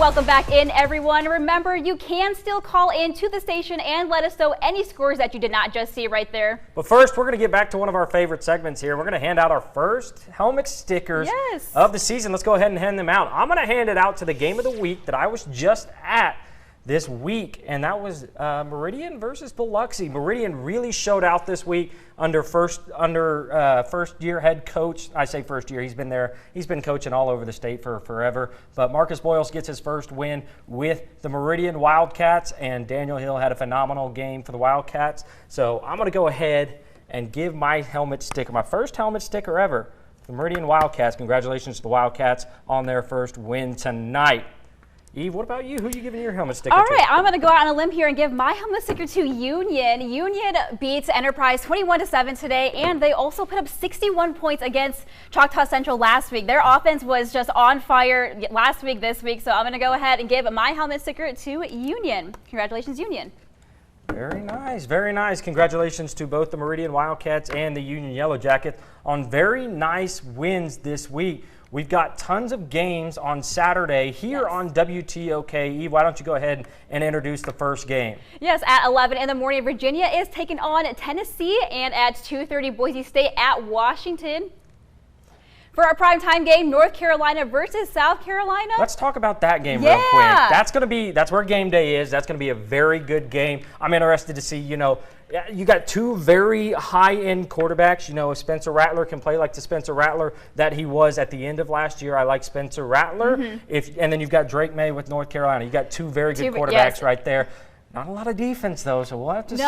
welcome back in, everyone. Remember, you can still call in to the station and let us know any scores that you did not just see right there. But first, we're going to get back to one of our favorite segments here. We're going to hand out our first helmet stickers of the season. Let's go ahead and hand them out. I'm going to hand it out to the game of the week that I was just at this week, and that was Meridian versus Biloxi. Meridian really showed out this week under first year head coach. I say first year, he's been there. He's been coaching all over the state for forever. But Marcus Boyles gets his first win with the Meridian Wildcats, and Daniel Hill had a phenomenal game for the Wildcats. So I'm going to go ahead and give my helmet sticker, my first helmet sticker ever, the Meridian Wildcats. Congratulations to the Wildcats on their first win tonight. Eve, what about you? Who are you giving your helmet sticker to? All right, I'm going to go out on a limb here and give my helmet sticker to Union. Union beats Enterprise 21-7 today, and they also put up 61 points against Choctaw Central last week. Their offense was just on fire last week, this week, so I'm going to go ahead and give my helmet sticker to Union. Congratulations, Union. Very nice, very nice. Congratulations to both the Meridian Wildcats and the Union Yellow Jackets on very nice wins this week. We've got tons of games on Saturday here on WTOK. Eve, why don't you go ahead and introduce the first game? Yes, at 11 in the morning, Virginia is taking on Tennessee, and at 2:30, Boise State at Washington. For our primetime game, North Carolina versus South Carolina. Let's talk about that game real quick. That's where game day is. That's going to be a very good game. I'm interested to see, you got two very high-end quarterbacks. If Spencer Rattler can play like the Spencer Rattler that he was at the end of last year, I like Spencer Rattler. And then you've got Drake May with North Carolina. You got two very good quarterbacks right there. Not a lot of defense though, so we'll have to see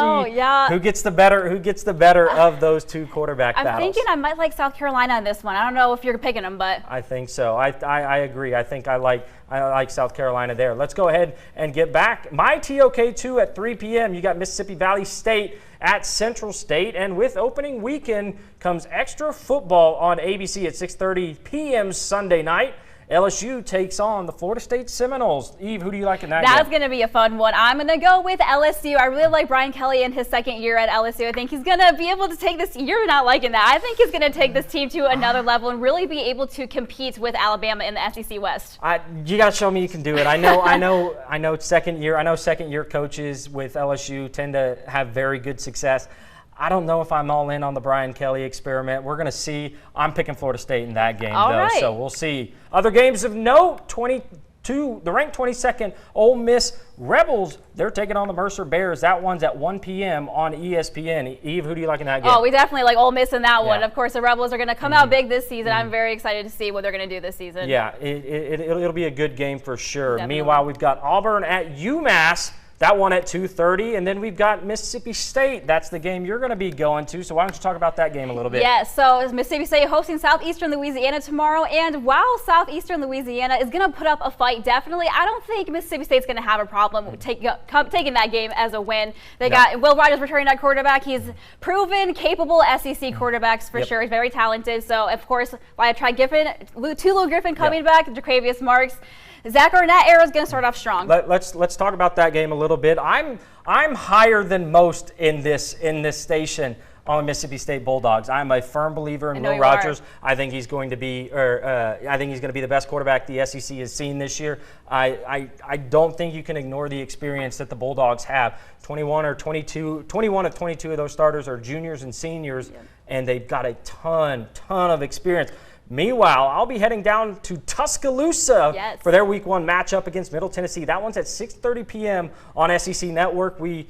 who gets the better of those two quarterback battles. I'm thinking I might like South Carolina in this one. I don't know if you're picking them, but I think so. I agree. I think I like South Carolina there. Let's go ahead and get back. My TOK2 at 3 p.m. You got Mississippi Valley State at Central State, and with opening weekend comes extra football on ABC at 6:30 p.m. Sunday night. LSU takes on the Florida State Seminoles. Eve, who do you like in that game? That's going to be a fun one. I'm going to go with LSU. I really like Brian Kelly in his second year at LSU. I think he's going to be able to take this. You're not liking that. I think he's going to take this team to another level and really be able to compete with Alabama in the SEC West. You got to show me you can do it. I know second year coaches with LSU tend to have very good success. I don't know if I'm all in on the Brian Kelly experiment. We're going to see. I'm picking Florida State in that game, so we'll see. Other games of note, the ranked 22nd Ole Miss Rebels, they're taking on the Mercer Bears. That one's at 1 p.m. on ESPN. Eve, who do you like in that game? Oh, we definitely like Ole Miss in that one. Of course, the Rebels are going to come out big this season. I'm very excited to see what they're going to do this season. Yeah, it'll be a good game for sure. Definitely. Meanwhile, we've got Auburn at UMass. That one at 2:30, and then we've got Mississippi State. That's the game you're going to be going to, so why don't you talk about that game a little bit? Yes, so Mississippi State hosting Southeastern Louisiana tomorrow, and while Southeastern Louisiana is going to put up a fight, definitely, I don't think Mississippi State's going to have a problem with taking that game as a win. They got Will Rogers returning at quarterback. He's proven capable SEC quarterbacks for sure. He's very talented, so of course, Tulu Griffin coming back, Jacavius Marks. Zach Arnett era is going to start off strong. Let's talk about that game a little bit. I'm higher than most in this station on Mississippi State Bulldogs. I'm a firm believer in Will Rogers. I think he's going to be, the best quarterback the SEC has seen this year. I don't think you can ignore the experience that the Bulldogs have. 21 of 22 of those starters are juniors and seniors, and they've got a ton of experience. Meanwhile, I'll be heading down to Tuscaloosa for their Week 1 matchup against Middle Tennessee. That one's at 6:30 p.m. on SEC Network. We're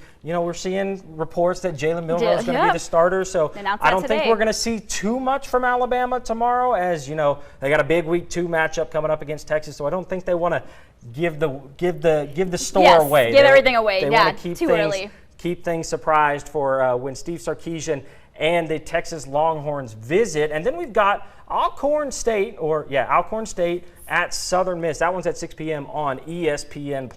seeing reports that Jalen Milroe is going to be the starter, so I don't think we're going to see too much from Alabama tomorrow. As you know, they got a big Week 2 matchup coming up against Texas, so I don't think they want to give the store away. Give everything away. They want to keep things surprised for when Steve Sarkisian and the Texas Longhorns visit. And then we've got Alcorn State at Southern Miss. That one's at 6 p.m. on ESPN+.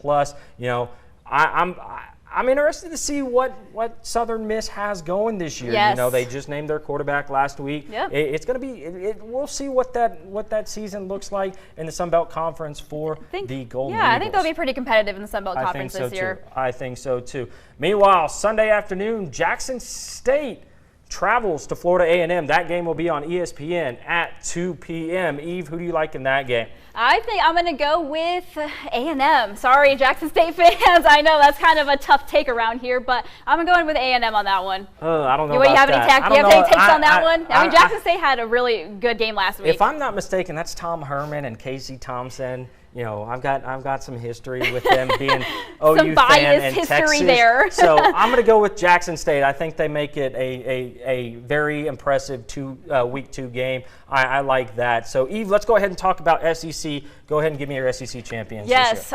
I'm interested to see what Southern Miss has going this year. They just named their quarterback last week. It's going to be we'll see what that season looks like in the Sun Belt Conference for the Golden Eagles. I think they'll be pretty competitive in the Sun Belt Conference this year. I think so too. Meanwhile, Sunday afternoon, Jackson State travels to Florida A&M. That game will be on ESPN at 2 p.m. Eve, who do you like in that game? I think I'm going to go with A&M. Sorry, Jackson State fans. I know that's kind of a tough take around here, but I'm going with A&M on that one. I don't know You about have that. any takes on that one? I mean, Jackson State had a really good game last week. If I'm not mistaken, that's Tom Herman and Casey Thompson. You know, I've got some history with them being OU some biased fan in history Texas. there. So I'm going to go with Jackson State. I think they make it a very impressive week 2 game. I like that. So Eve, let's go ahead and talk about SEC. Go ahead and give me your SEC champions. Yes.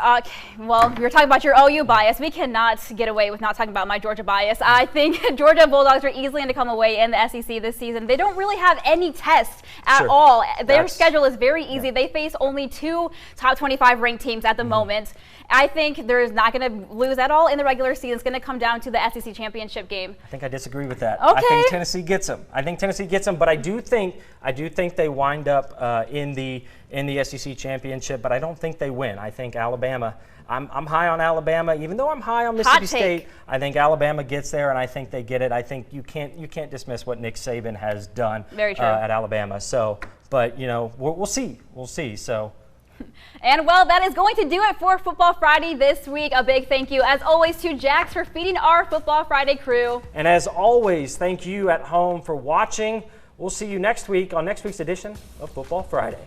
Well, we were talking about your OU bias. We cannot get away with not talking about my Georgia bias. I think Georgia Bulldogs are easily going to come away in the SEC this season. They don't really have any tests at all. Their schedule is very easy. Yeah. They face only 2 top 25 ranked teams at the moment. I think they're not going to lose at all in the regular season. It's going to come down to the SEC championship game. I think I disagree with that. Okay. I think Tennessee gets them. But I do think they wind up in the SEC championship, but I don't think they win. I think Alabama. I'm high on Alabama, even though I'm high on Mississippi State. I think Alabama gets there, and I think they get it. I think you can't dismiss what Nick Saban has done at Alabama. So, but you know, we'll see. We'll see. So. And well, that is going to do it for Football Friday this week. A big thank you, as always, to Jax for feeding our Football Friday crew. And as always, thank you at home for watching. We'll see you next week on next week's edition of Football Friday.